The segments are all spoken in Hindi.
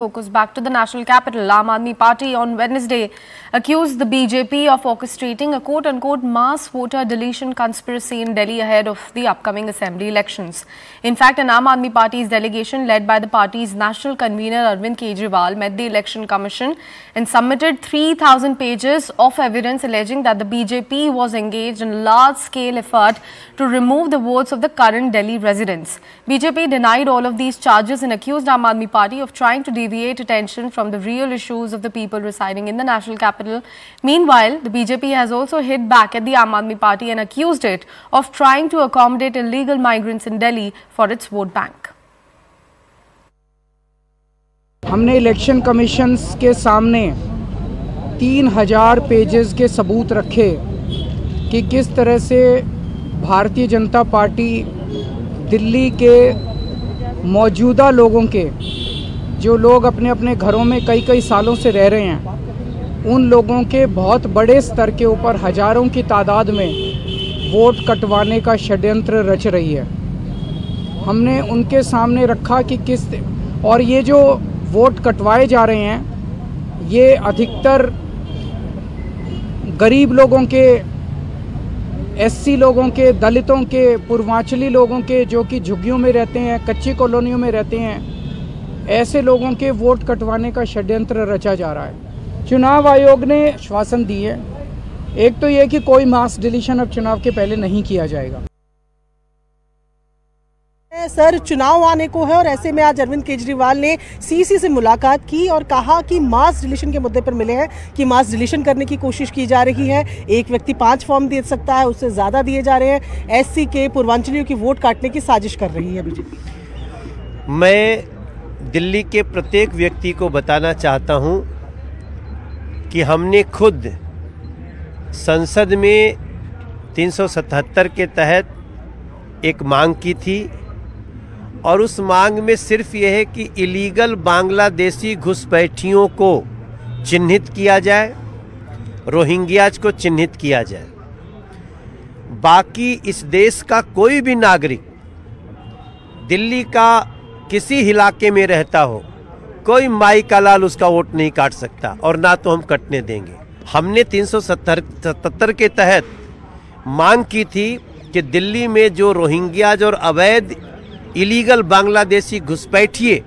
Focus back to the national capital. Aam Aadmi Party on Wednesday accused the BJP of orchestrating a quote-unquote mass voter deletion conspiracy in Delhi ahead of the upcoming assembly elections. In fact, an Aam Aadmi Party's delegation led by the party's national convener Arvind Kejriwal met the Election Commission and submitted 3,000 pages of evidence alleging that the BJP was engaged in a large-scale effort to remove the votes of the current Delhi residents. BJP denied all of these charges and accused Aam Aadmi Party of trying to deviate attention from the real issues of the people residing in the national capital. Meanwhile, the BJP has also hit back at the Aam Aadmi Party and accused it of trying to accommodate illegal migrants in Delhi for its vote bank. हमने इलेक्शन कमीशन के सामने 3000 पेजेस के सबूत रखे कि किस तरह से भारतीय जनता पार्टी दिल्ली के मौजूदा लोगों के, जो लोग अपने अपने घरों में कई सालों से रह रहे हैं, उन लोगों के बहुत बड़े स्तर के ऊपर हज़ारों की तादाद में वोट कटवाने का षड्यंत्र रच रही है। हमने उनके सामने रखा कि किस, और ये जो वोट कटवाए जा रहे हैं ये अधिकतर गरीब लोगों के, एससी लोगों के, दलितों के, पूर्वांचली लोगों के, जो कि झुग्गियों में रहते हैं, कच्ची कॉलोनियों में रहते हैं, ऐसे लोगों के वोट कटवाने का षड्यंत्र रचा जा रहा है। चुनाव आयोग ने आश्वासन दी है, एक तो ये कि कोई मास डिलीशन अब चुनाव के पहले नहीं किया जाएगा। सर, चुनाव आने को है और ऐसे में आज अरविंद केजरीवाल ने सीसी से मुलाकात की और कहा कि मास डिलीशन के मुद्दे पर मिले हैं कि मास डिलीशन करने की कोशिश की जा रही है। एक व्यक्ति 5 फॉर्म दे सकता है, उससे ज़्यादा दिए जा रहे हैं। एससी के, पूर्वांचलियों की वोट काटने की साजिश कर रही है बीजेपी। मैं दिल्ली के प्रत्येक व्यक्ति को बताना चाहता हूं कि हमने खुद संसद में 377 के तहत एक मांग की थी और उस मांग में सिर्फ यह है कि इलीगल बांग्लादेशी घुसपैठियों को चिन्हित किया जाए, रोहिंग्याज को चिन्हित किया जाए। बाकी इस देश का कोई भी नागरिक दिल्ली का किसी इलाके में रहता हो, कोई माई का लाल उसका वोट नहीं काट सकता और ना तो हम कटने देंगे। हमने 377 के तहत मांग की थी कि दिल्ली में जो रोहिंग्याज और अवैध इलीगल बांग्लादेशी घुसपैठिए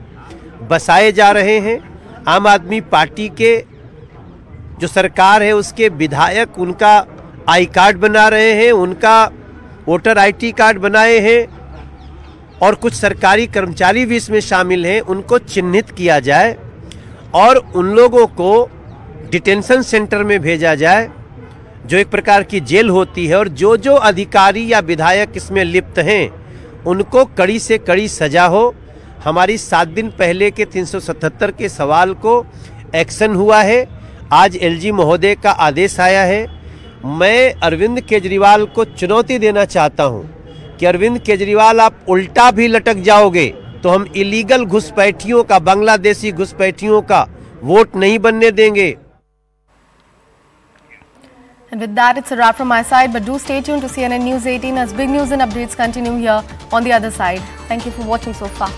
बसाए जा रहे हैं, आम आदमी पार्टी के जो सरकार है उसके विधायक उनका आई कार्ड बना रहे हैं, उनका वोटर आईडी कार्ड बनाए हैं और कुछ सरकारी कर्मचारी भी इसमें शामिल हैं, उनको चिन्हित किया जाए और उन लोगों को डिटेंशन सेंटर में भेजा जाए जो एक प्रकार की जेल होती है, और जो अधिकारी या विधायक इसमें लिप्त हैं उनको कड़ी से कड़ी सजा हो। हमारी 7 दिन पहले के 377 के सवाल को एक्शन हुआ है, आज एलजी महोदय का आदेश आया है। मैं अरविंद केजरीवाल को चुनौती देना चाहता हूं कि अरविंद केजरीवाल, आप उल्टा भी लटक जाओगे तो हम इलीगल घुसपैठियों का, बांग्लादेशी घुसपैठियों का वोट नहीं बनने देंगे। And with that, it's a wrap from my side, but do stay tuned to CNN News 18 as big news and updates continue here on the other side. Thank you for watching so far.